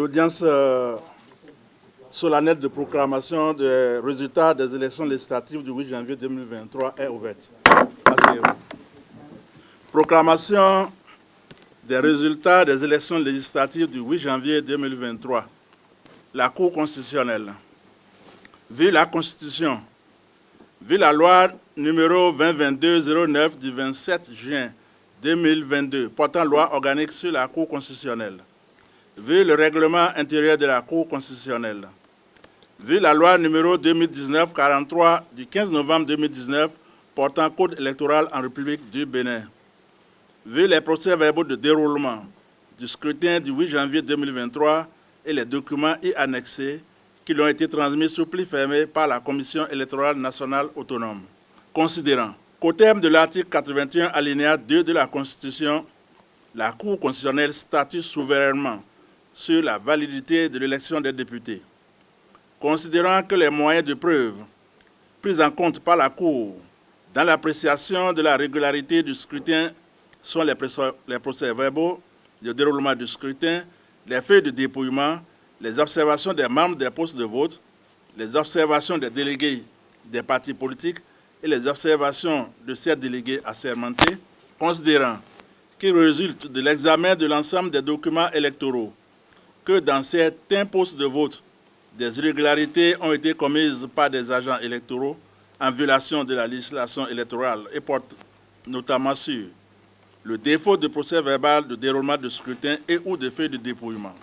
L'audience solennelle de proclamation des résultats des élections législatives du 8 janvier 2023 est ouverte. Asseyez-vous. Proclamation des résultats des élections législatives du 8 janvier 2023. La Cour constitutionnelle. Vu la Constitution, vu la loi numéro 2022-09 du 27 juin 2022 portant loi organique sur la Cour constitutionnelle, vu le règlement intérieur de la Cour constitutionnelle, vu la loi numéro 2019-43 du 15 novembre 2019 portant code électoral en République du Bénin, vu les procès-verbaux de déroulement du scrutin du 8 janvier 2023 et les documents y annexés qui lui ont été transmis sous pli fermé par la Commission électorale nationale autonome. Considérant qu'au terme de l'article 81 alinéa 2 de la Constitution, la Cour constitutionnelle statue souverainement sur la validité de l'élection des députés. Considérant que les moyens de preuve pris en compte par la Cour dans l'appréciation de la régularité du scrutin sont les procès-verbaux, le déroulement du scrutin, les feuilles de dépouillement, les observations des membres des postes de vote, les observations des délégués des partis politiques et les observations de ces délégués assermentés, considérant qu'il résulte de l'examen de l'ensemble des documents électoraux que dans certains postes de vote, des irrégularités ont été commises par des agents électoraux en violation de la législation électorale et portent notamment sur le défaut de procès verbal de déroulement de scrutin et ou de feuilles de dépouillement,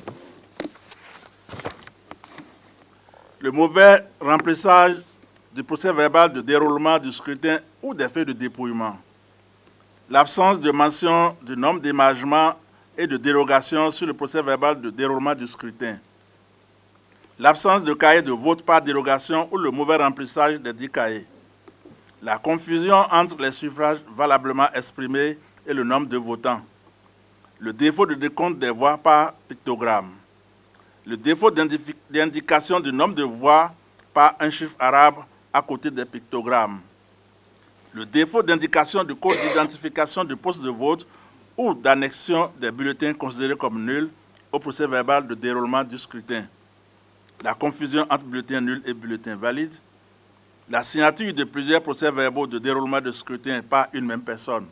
le mauvais remplissage du procès verbal de déroulement du scrutin ou des feuilles de dépouillement, l'absence de mention du nombre d'émargements et de dérogations sur le procès verbal de déroulement du scrutin, l'absence de cahier de vote par dérogation ou le mauvais remplissage des dits cahiers, la confusion entre les suffrages valablement exprimés et le nombre de votants, le défaut de décompte des voix par pictogramme, le défaut d'indication du nombre de voix par un chiffre arabe à côté des pictogrammes, le défaut d'indication du code d'identification du poste de vote ou d'annexion des bulletins considérés comme nuls au procès-verbal de déroulement du scrutin, la confusion entre bulletins nuls et bulletins valides, la signature de plusieurs procès-verbaux de déroulement de scrutin par une même personne.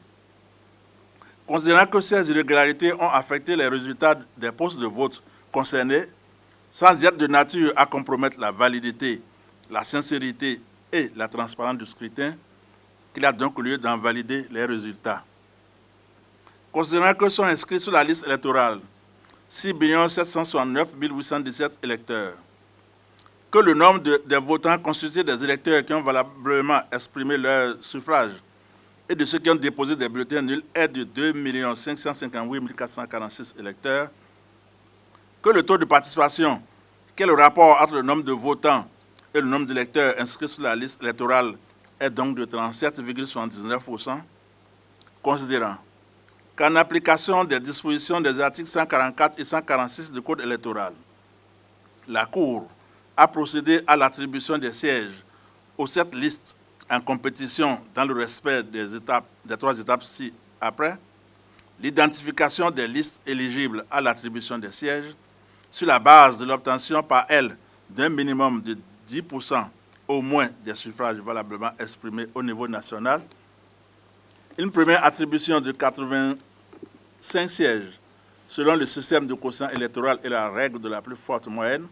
Considérant que ces irrégularités ont affecté les résultats des postes de vote concernés, sans être de nature à compromettre la validité, la sincérité et la transparence du scrutin, qu'il a donc lieu d'en valider les résultats. Considérant que sont inscrits sur la liste électorale 6 769 817 électeurs, que le nombre des votants constitué des électeurs qui ont valablement exprimé leur suffrage et de ceux qui ont déposé des bulletins nuls est de 2 558 446 électeurs, que le taux de participation, qui est le rapport entre le nombre de votants et le nombre d'électeurs inscrits sur la liste électorale, est donc de 37,79%, considérant qu'en application des dispositions des articles 144 et 146 du Code électoral, la Cour a procédé à l'attribution des sièges aux 7 listes en compétition dans le respect des 3 étapes ci-après, l'identification des listes éligibles à l'attribution des sièges sur la base de l'obtention par elles d'un minimum de 10% au moins des suffrages valablement exprimés au niveau national, une première attribution de 85 sièges selon le système de quotient électoral et la règle de la plus forte moyenne,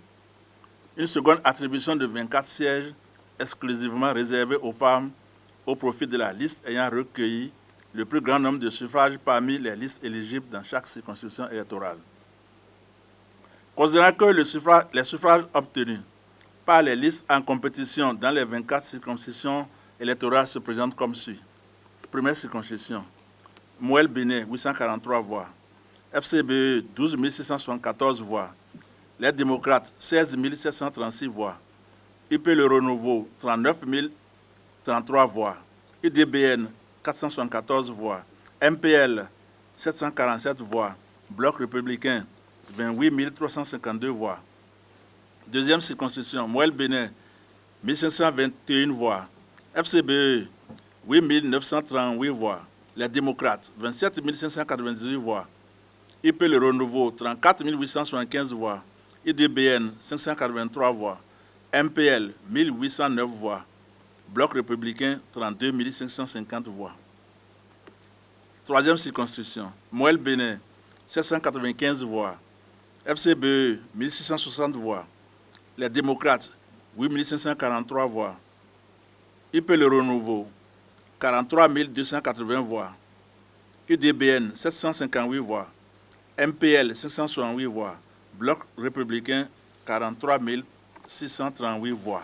une seconde attribution de 24 sièges exclusivement réservés aux femmes au profit de la liste ayant recueilli le plus grand nombre de suffrages parmi les listes éligibles dans chaque circonscription électorale. Considérant que les suffrages obtenus par les listes en compétition dans les 24 circonscriptions électorales se présentent comme suit. Première circonscription, Mouel Bénin, 843 voix. FCBE, 12 674 voix. Les démocrates, 16 736 voix. IP Le Renouveau, 39 033 voix. UDBN, 474 voix. MPL, 747 voix. Bloc républicain, 28 352 voix. Deuxième circonscription, Mouel Bénin, 1521 voix. FCBE, 8 938 voix. Les démocrates, 27 598 voix. IP Le Renouveau, 34 875 voix. IDBN 583 voix, MPL 1809 voix, Bloc républicain 32 550 voix. Troisième circonscription, Moël Bénin 795 voix, FCBE 1660 voix, les démocrates 8543 voix, IP Le Renouveau 43 280 voix, UDBN 758 voix, MPL 568 voix, Bloc républicain 43 638 voix.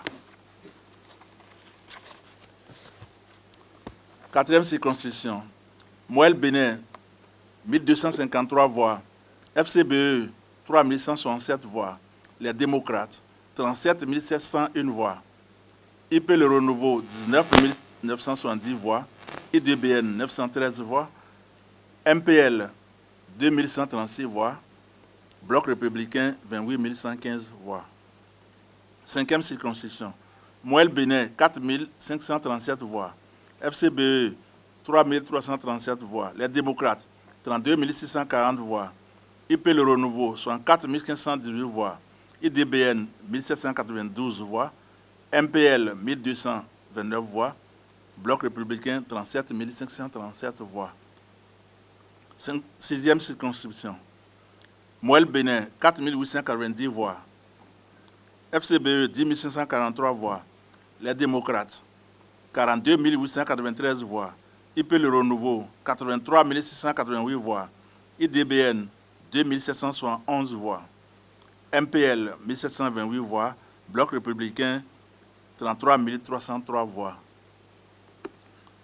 Quatrième circonscription, Moël Bénin 1253 voix, FCBE 3167 voix, les démocrates 37 701 voix, IP Le Renouveau 19 970 voix, IDBN 913 voix, MPL 2136 voix, Bloc républicain 28 115 voix. Cinquième circonscription, Moël Bénin 4 537 voix, FCBE 3 337 voix, les démocrates 32 640 voix, IP Le Renouveau 64 1518 voix, IDBN 1792 voix, MPL 1229 voix, Bloc républicain 37 537 voix. Sixième circonscription, Moël Bénin 4 890 voix, FCBE 10 543 voix, les démocrates 42 893 voix, IP Le Renouveau 83 688 voix, IDBN 2771 voix, MPL 1728 voix, Bloc républicain 33 303 voix.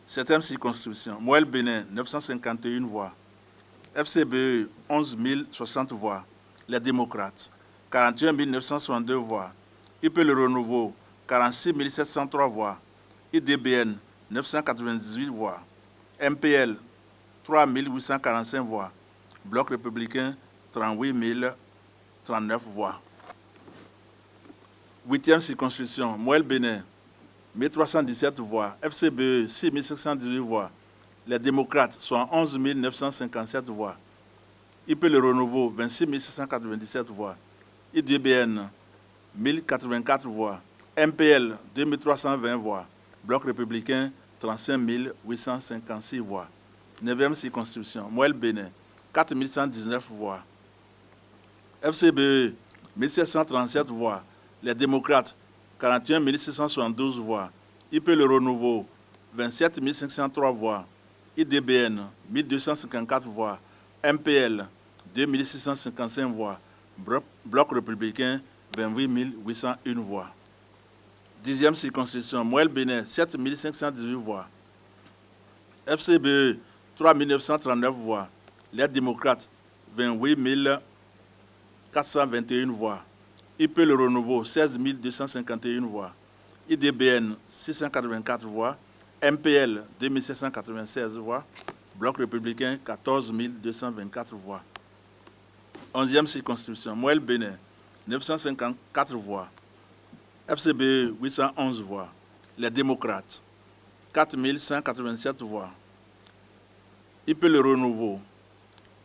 Septième circonscription, Moël Bénin 951 voix, FCBE 11 060 voix, les démocrates 41 962 voix, IP Le Renouveau 46 703 voix, IDBN 998 voix, MPL 3 845 voix, Bloc républicain 38 039 voix. Huitième circonscription, Moël Bénin 1317 voix, FCBE 6 518 voix, les démocrates sont 11 957 voix, IP Le Renouveau 26 697 voix, IDBN 1084 voix, MPL 2320 voix, Bloc républicain 35 856 voix. Neuvième circonscription, Moël Bénin 4 119 voix, FCBE 1737 voix, les démocrates 41 672 voix, IP Le Renouveau 27 503 voix, IDBN 1254 voix, MPL 2655 voix, Bloc républicain 28 801 voix. Dixième circonscription, Moël Bénin 7 518 voix, FCBE 3 939 voix, les démocrates 28 421 voix, IP Le Renouveau 16 251 voix, IDBN 684 voix, MPL 2796 voix, Bloc républicain 14 224 voix. Onzième circonscription, Moël Bénin 954 voix, FCBE 811 voix, les démocrates 4 187 voix, IP Le Renouveau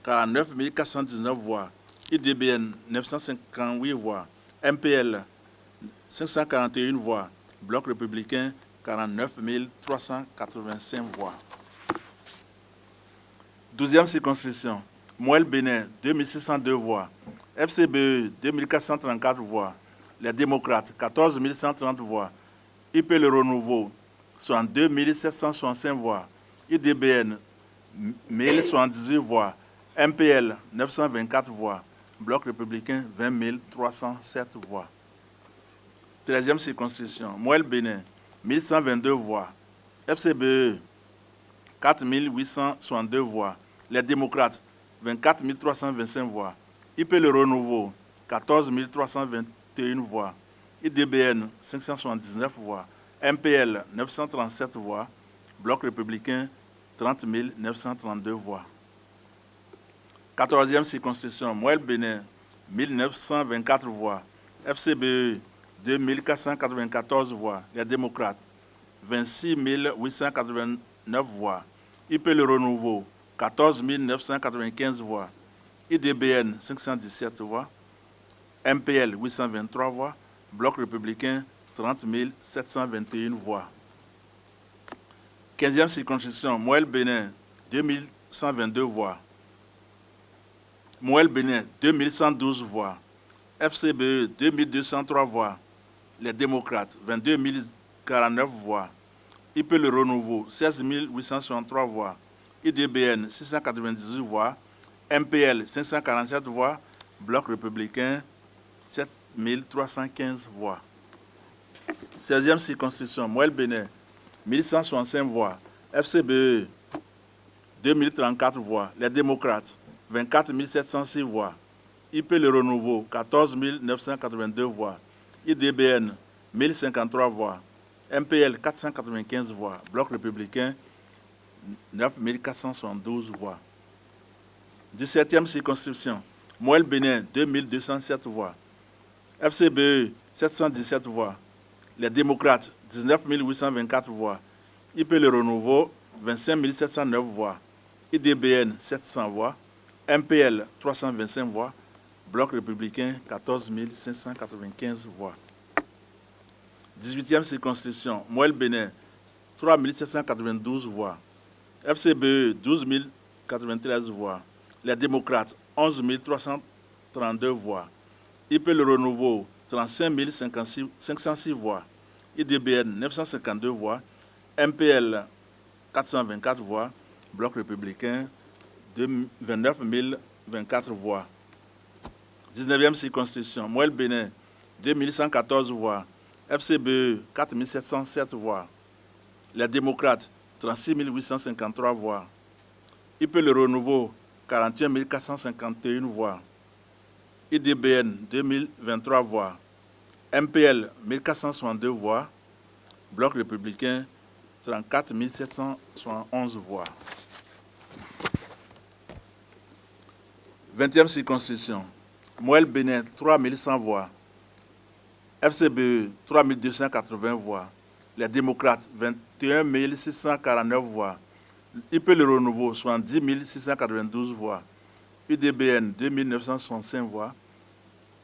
49 419 voix, IDBN 958 voix, MPL 541 voix, Bloc républicain 49 385 voix. Douzième circonscription, Moël Bénin 2602 voix, FCBE 2434 voix, les démocrates 14 130 voix, IP Le Renouveau 62 765 voix, IDBN 1078 voix, MPL 924 voix, Bloc républicain 20 307 voix. 13e circonscription, Moël Bénin 1122 voix, FCBE 4 862 voix, les démocrates 24 325 voix, IP Le Renouveau 14 321 voix, IDBN 579 voix, MPL 937 voix, Bloc républicain 30 932 voix. 14e circonscription, Moël Bénin 1924 voix, FCBE 2494 voix, les démocrates 26 889 voix, IP Le Renouveau 14 995 voix, IDBN 517 voix, MPL 823 voix, Bloc républicain 30 721 voix. 15e circonscription, Moël Bénin 2122 voix. Moël Bénin 2112 voix. FCBE 2203 voix. Les démocrates 22 049 voix. IP Le Renouveau 16 863 voix. IDBN 698 voix. MPL 547 voix. Bloc républicain 7 315 voix. 16e circonscription, Moël Bénin 1165 voix. FCBE 2034 voix. Les démocrates 24 706 voix. IP Le Renouveau 14 982 voix. IDBN 1053 voix. MPL 495 voix. Bloc républicain 9 472 voix. 17e circonscription, Moël Bénin 2207 voix. FCBE 717 voix. Les démocrates 19 824 voix. IP Le Renouveau 25 709 voix. IDBN 700 voix. MPL 325 voix. Bloc républicain 14 595 voix. 18e circonscription, Moël Bénin 3 792 voix. FCBE 12 093 voix. Les démocrates 11 332 voix. IP Le Renouveau 35 506 voix. IDBN 952 voix. MPL 424 voix. Bloc républicain 29 024 voix. 19e circonscription, Moël Bénin 2114 voix. FCBE 4 707 voix. Les démocrates 36 853 voix. IP Le Renouveau 41 451 voix. IDBN 2023 voix. MPL 1462 voix. Bloc républicain 34 771 voix. 20e circonscription, Moël Bénin 3100 voix. FCBE 3280 voix. Les démocrates 21 649 voix. IP Le Renouveau 70 692 voix. UDBN 2965 voix.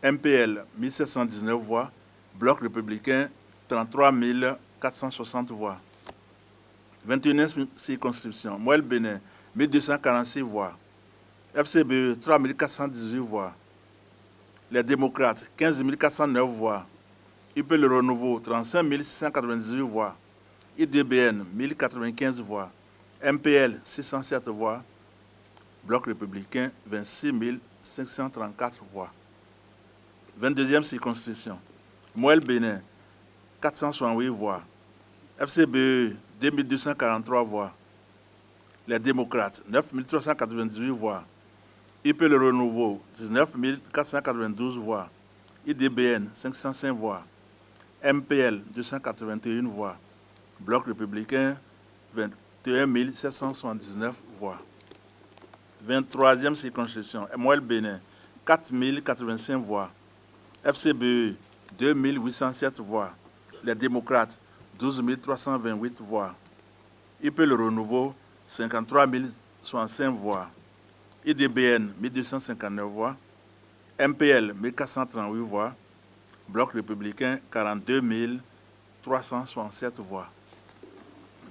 MPL 1719 voix. Bloc républicain 33 460 voix. 21e circonscription, Moël Bénin 1246 voix. FCBE 3 418 voix. Les démocrates 15 409 voix. IP Le Renouveau 35 698 voix. IDBN 1095 voix. MPL 607 voix. Bloc républicain 26 534 voix. 22e circonscription, Moël Bénin 468 voix. FCBE 2243 voix. Les démocrates 9 398 voix. IP Le Renouveau 19 492 voix. IDBN 505 voix. MPL 281 voix. Bloc républicain 21 779 voix. 23e circonscription, Moël Bénin 4 085 voix. FCBE 2 807 voix. Les démocrates 12 328 voix. IP Le Renouveau 53 065 voix. IDBN 1259 voix. MPL 1438 voix. Bloc républicain 42 367 voix.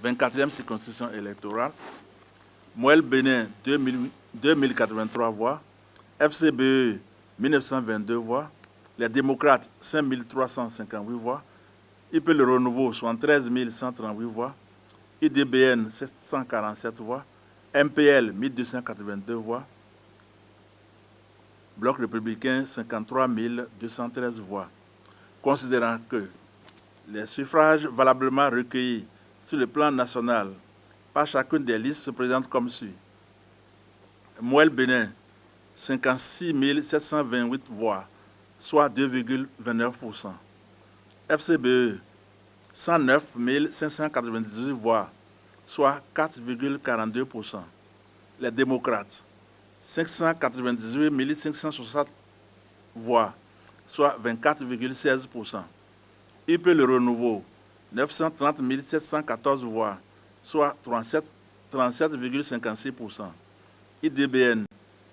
24e circonscription électorale, Moël Bénin 2083 voix. FCBE 1922 voix. Les démocrates 5358 voix. IP Le Renouveau 73 138 voix. IDBN 747 voix. MPL 1282 voix. Bloc républicain 53 213 voix. Considérant que les suffrages valablement recueillis sur le plan national par chacune des listes se présentent comme suit. Moël Bénin 56 728 voix, soit 2,29%. FCBE 109 598 voix, soit 4,42%. Les démocrates 598 560 voix, soit 24,16%. IP Le Renouveau 930 714 voix, soit 37,56%. IDBN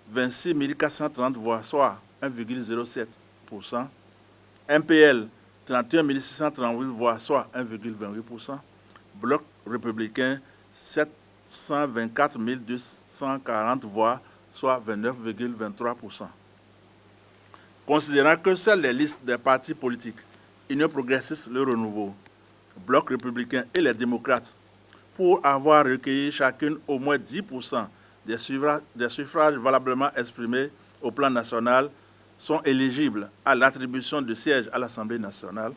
26 430 voix, soit 1,07%. 0,7%. MPL, 31 638 voix, soit 1,28%. Bloc républicain, 724 240 voix, soit 29,23%. Considérant que seules les listes des partis politiques, Union progressiste, le Renouveau, Bloc républicain et les démocrates, pour avoir recueilli chacune au moins 10% des suffrages valablement exprimés au plan national, sont éligibles à l'attribution de sièges à l'Assemblée nationale,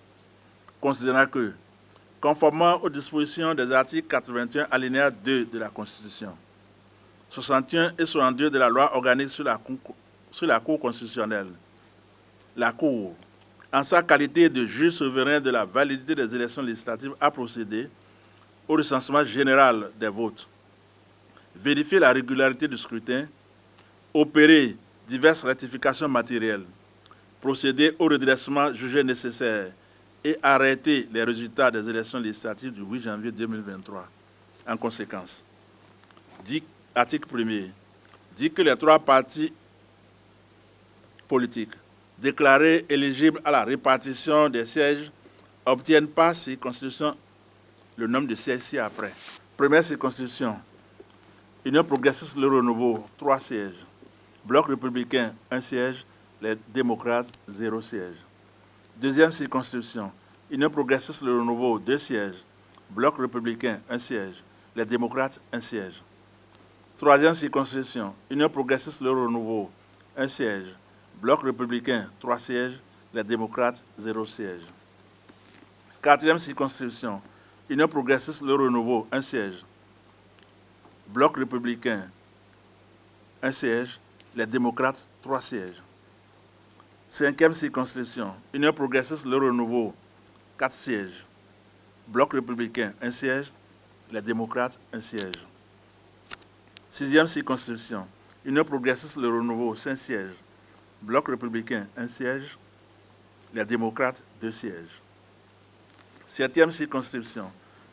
considérant que, conformément aux dispositions des articles 81 alinéa 2 de la Constitution, 61 et 62 de la loi organique sur la Cour constitutionnelle, la Cour, en sa qualité de juge souverain de la validité des élections législatives, a procédé au recensement général des votes, vérifier la régularité du scrutin, opérer diverses rectifications matérielles, procéder au redressement jugé nécessaire et arrêter les résultats des élections législatives du 8 janvier 2023. En conséquence, article 1er, dit que les 3 partis politiques déclarés éligibles à la répartition des sièges obtiennent par circonscription le nombre de sièges ci-après. Première circonscription, Union progressiste Le Renouveau, 3 sièges. Bloc républicain, 1 siège. Les démocrates, 0 siège. Deuxième circonscription, Union progressiste Le Renouveau, 2 sièges. Bloc républicain, 1 siège. Les démocrates, 1 siège. Troisième circonscription, Union progressiste Le Renouveau, 1 siège. Bloc républicain, 3 sièges. Les démocrates, 0 siège. Quatrième circonscription, Union progressiste Le Renouveau, 1 siège. Bloc républicain, 1 siège. Les démocrates, 3 sièges. Cinquième circonscription, Union progressiste Le Renouveau, 4 sièges. Bloc républicain, 1 siège. Les démocrates, 1 siège. Sixième circonscription, Union progressiste Le Renouveau, 5 sièges. Bloc républicain, 1 siège. Les démocrates, 2 sièges. Septième circonscription,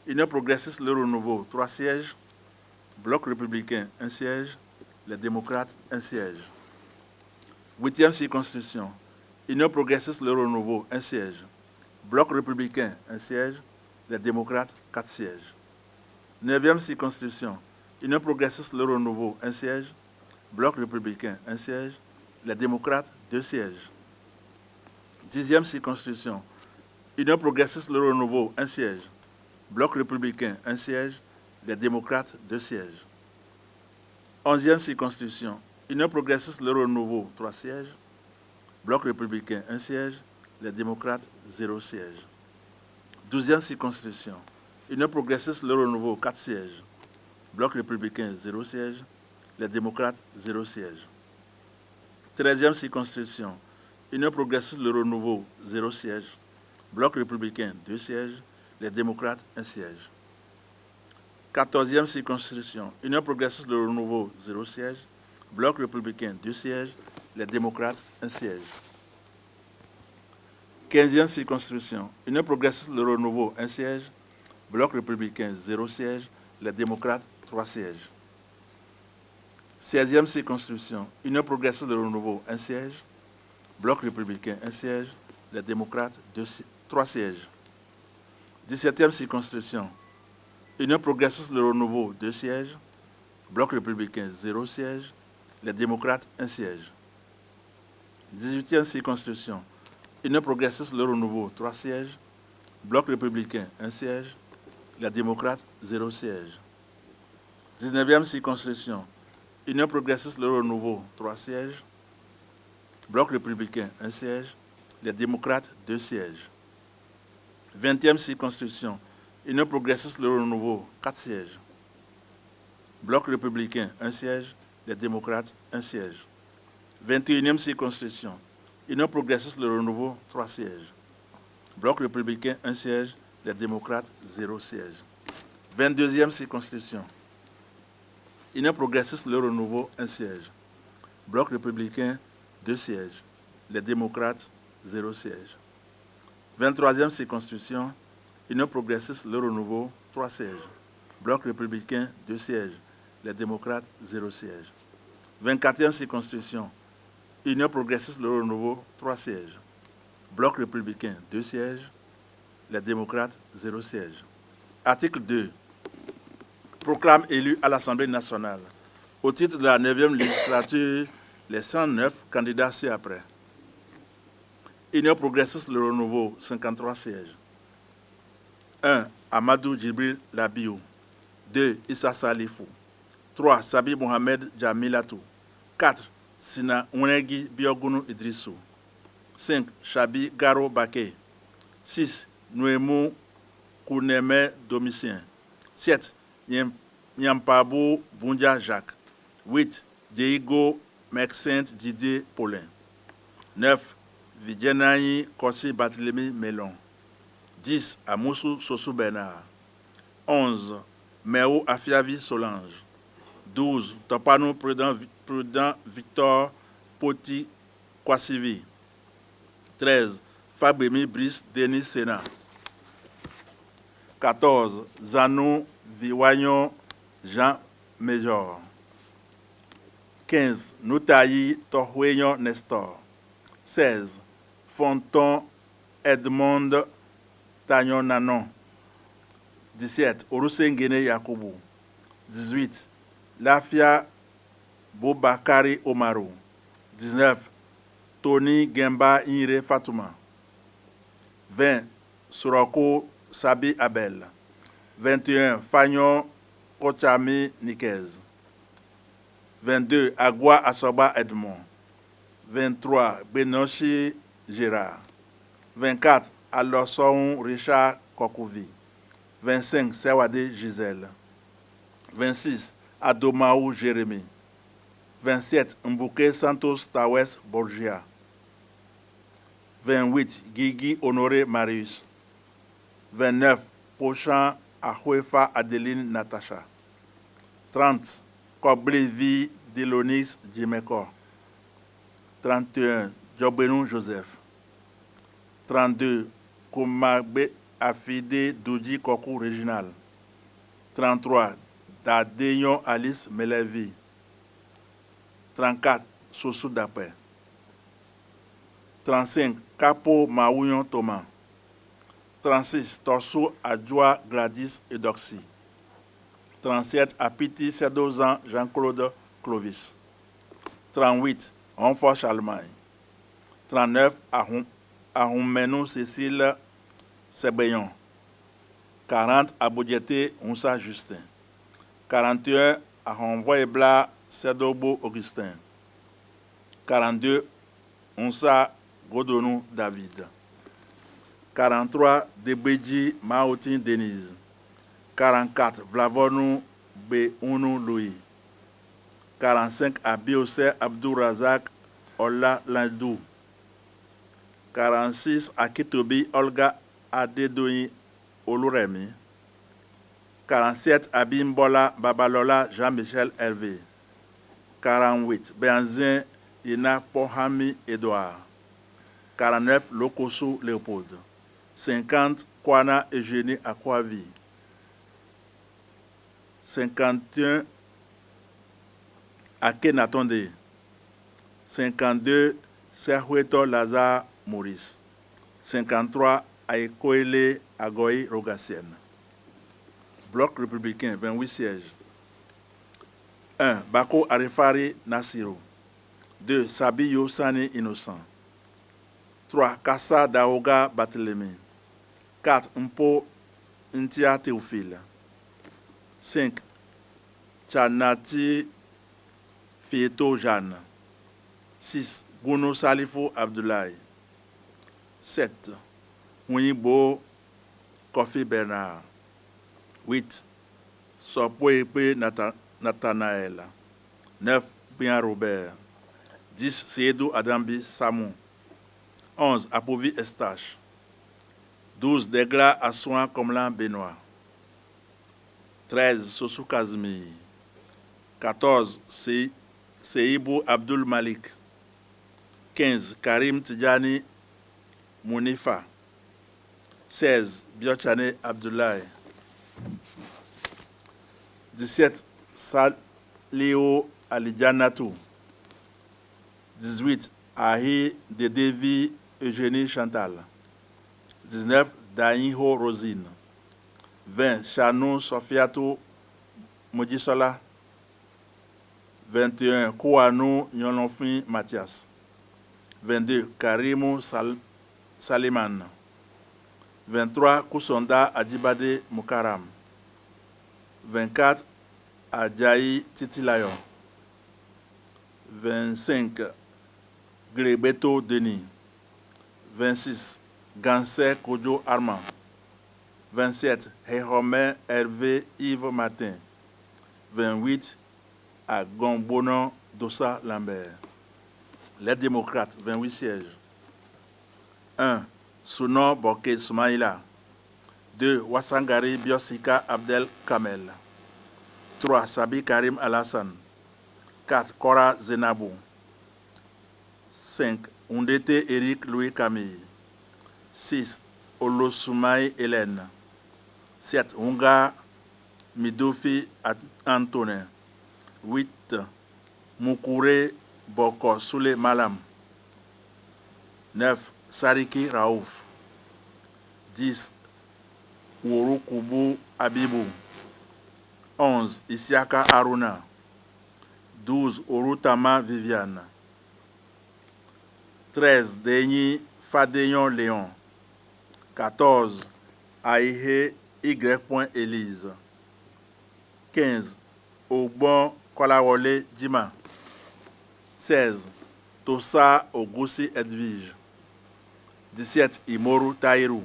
Union progressiste Le Renouveau, 3 sièges. Bloc républicain, 1 siège. Les démocrates, 1 siège. Huitième circonscription, Union progressiste Le Renouveau, 1 siège. Bloc républicain, 1 siège. Les démocrates, 4 sièges. Neuvième circonscription, Union progressiste Le Renouveau, 1 siège. Bloc républicain, 1 siège. Les démocrates, 2 sièges. Dixième circonscription, Union progressiste Le Renouveau, 1 siège. Bloc républicain, 1 siège. Les démocrates, 2 sièges. Onzième circonscription, Union progressiste Le Renouveau, 3 sièges. Bloc républicain, 1 siège. Les démocrates, 0 siège. Douzième circonscription, Union progressiste Le Renouveau, 4 sièges. Bloc républicain, 0 siège. Les démocrates, 0 siège. 13e circonscription, Union progressiste Le Renouveau, 0 siège. Bloc républicain, 2 sièges. Les démocrates, 1 siège. 14e circonscription, Union progressiste Le Renouveau, 0 siège. Bloc républicain, 2 sièges. Les démocrates, 1 siège. 15e circonscription, Union progressiste Le Renouveau, 1 siège. Bloc républicain, 0 siège. Les démocrates, 3 sièges. 16e circonscription, Union progressiste Le Renouveau, 1 siège. Bloc républicain, 1 siège. Les démocrates, 3 sièges. 17e circonscription, Union progressiste Le Renouveau, 2 sièges. Bloc républicain, 0 siège. Les démocrates, 1 siège. 18e circonscription, Union progressiste Le Renouveau, 3 sièges. Bloc républicain, 1 siège. Les démocrates, 0 siège. 19e circonscription, Union progressiste Le Renouveau, 3 sièges. Bloc républicain, 1 siège. Les démocrates, 2 sièges. 20e circonscription, Union progressiste Le Renouveau, 4 sièges. Bloc républicain, 1 siège. Les démocrates, 1 siège. 21e circonscription, Union progressiste Le Renouveau, 3 sièges. Bloc républicain, 1 siège. Les démocrates, 0 siège. 22e circonscription, Union progressiste Le Renouveau, 1 siège. Bloc républicain, 2 sièges. Les démocrates, 0 siège. 23e circonscription, Union progressiste Le Renouveau, 3 sièges. Bloc républicain, 2 sièges. Les démocrates, 0 siège. 24e circonscription, Union progressiste Le Renouveau, 3 sièges. Bloc républicain, 2 sièges. Les démocrates, 0 siège. Article 2. Proclame élu à l'Assemblée nationale. Au titre de la 9e législature, les 109 candidats ci-après. Union progressiste Le Renouveau, 53 sièges. 1. Amadou Djibril Labiou. 2. Issa Salifou. 3. Sabi Mohamed Jamilatou. 4. Sina Unegi Biogunu Idrissou. 5. Chabi Garo Baké. 6. Nouemou Kouneme Domitien. 7. Nyampabou Boundia Jacques. 8. Diego Maxent Didier Paulin. 9. Vidjenayi Kossi Barthélemy Melon. 10. Amoussou Sossou Bernard. 11. Méo Afiavi Solange. 12. Topano Prudent Victor Poti Kwasivi. 13. Fabremi Brice Denis Sénat. 14. Zanou Viwanyon Jean Major. 15. Noutayi Tohweyon Nestor. 16. Fonton Edmond Tagnon Nanon. 17. Orusengene Yakubu. 18. Lafia Boubakari Omarou. 19. Tony Gemba Inre Fatouma. 20. Suroko Sabi Abel. 21. Fagnon Kochami Nikez. 22. Agua Asoba Edmond. 23. Benochi Gérard. 24. Alosson Richard Kokouvi. 25. Sewade Gisèle. 26. Adomaou Jérémy. 27. Mbouke Santos Tawes Borgia. 28. Guigui Honoré Marius. 29. Pochan Ahwefa Adeline Natacha. 30. Koblevi Delonis Jimeko. 31. Djobenu Joseph. 32. Koumagbe Afide Doudi Kokou Réginal. 33. Dadeyon Alice Melevi. 34. Sossou Dapé. 35. Capo Maouyon Thomas. 36. Torso Adjoa Gladys Edoxy. 37. Apiti Sedozan Jean-Claude Clovis. 38. Renfort Charlemagne. 39. Ahoumenou Cécile Sebeyon. 40. Aboudjete Onsa Justin. 41. Ahonvoyebla Sedobo Augustin. 42. Onsa Godonou David. 43. Debedji Maoutin Denise. 44. Vlavonou Beunou Louis. 45. Abiose Abdou Razak Ola Landou. 46. Akitobi Olga Adedoyi Oluremi. 47. Abimbola Babalola Jean-Michel Hervé. 48. Benzin Ina Pohami Edouard. 49. Lokoso Léopold. 50. Kwana Eugénie Akwavi. 51. Akenatonde. 52. Serhueto Lazare Maurice. 53. Aïkoele Agoy Rogassienne. Bloc républicain, 28 sièges. 1. Bako Arifari Nassiro. 2. Sabi Yossani Innocent. 3. Kassa Daoga Barthélemy. 4. Mpo Ntia Théophile. 5. Chanati Fieto Jeanne. 6. Gounou Salifou Abdoulaye. 7. Mouyibo Kofi Bernard. 8. Sopoepe Nathanaël. 9. Bien Robert. 10. Seydou Adambi Samou. 11. Apovi Estache. 12. Degla Assouan Komlan Benoît. 13. Sossou Kazmi. 14. Seibou Abdul Malik. 15. Karim Tidjani Mounifa. 16. Biochane Abdoulaye. 17. Salio Alijanatou. 18. Ahi Dedevi Eugénie Chantal. 19, Dainho Rosine. 20, Chanou Sofiatou Moudjisola. 21, Kouanou Nyolonfin Mathias. 22, Karimou Saliman. 23, Kousonda Adjibade Moukaram. 24, Adjaï Titilayon. 25, Grébeto Denis. 26, Gansé Kodjo Armand. 27, Héromen Hervé Yves Martin. 28, Agombonon Dossa Lambert. Les démocrates, 28 sièges. 1. Sounon Boké Soumaïla. 2. Wassangari Biosika Abdel Kamel. 3. Sabi Karim Alassane. 4. Kora Zenabou. 5. Undete Eric Louis Camille. 6. Olosoumaï Hélène. 7. Unga Midoufi Antonin. 8. Moukouré Boko Soule Malam. 9. Sariki Raouf. 10. Ouroukoubou Abibou. 11. Isiaka Aruna. 12. Orutama Viviane. 13. Denis Fadeyon Léon. 14. Aïhe Y. Elise. 15. Obon Kolawole Djima. 16. Tossa Ogoussi Edwige. 17. Imoru Taïrou.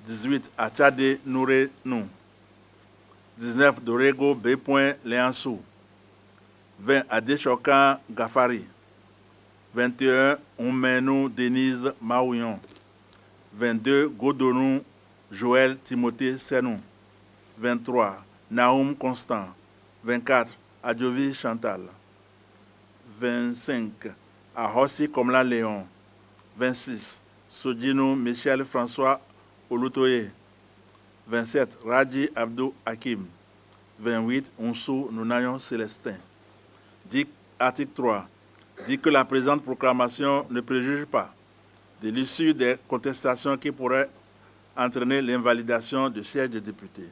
18. Achade Nouré Nou. 19. Dorego B. Léansou. 20. Adéchokan Gafari. 21. Oumenou Denise Maouillon. 22. Godonou Joël Timothée Senou. 23. Naoum Constant. 24. Adjovi Chantal. 25. Ahossi Komla Léon. 26. Sodjinou Michel François Olutoye. 27. Raji Abdou Hakim. 28. Onsou Nounayon Célestin. Article 3. Dit que la présente proclamation ne préjuge pas de l'issue des contestations qui pourraient entraîner l'invalidation du siège de député.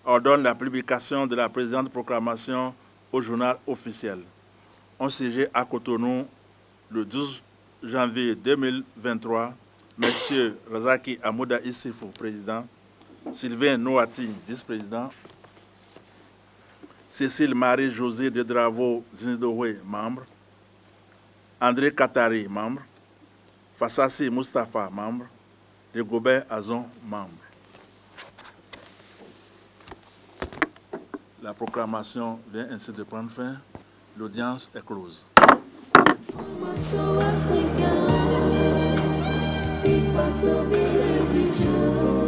Ordonne la publication de la présente proclamation au journal officiel. On siégé à Cotonou le 12 janvier 2023, Messieurs Razaki Amouda Issifou, président, Sylvain Noati, vice-président, Cécile Marie-Josée de Dravo Zindowe, membre, André Katari, membre, Fassassi Moustapha, membre, Rigobert Azon, membre. La proclamation vient ainsi de prendre fin. L'audience est close. So Africa, people to be the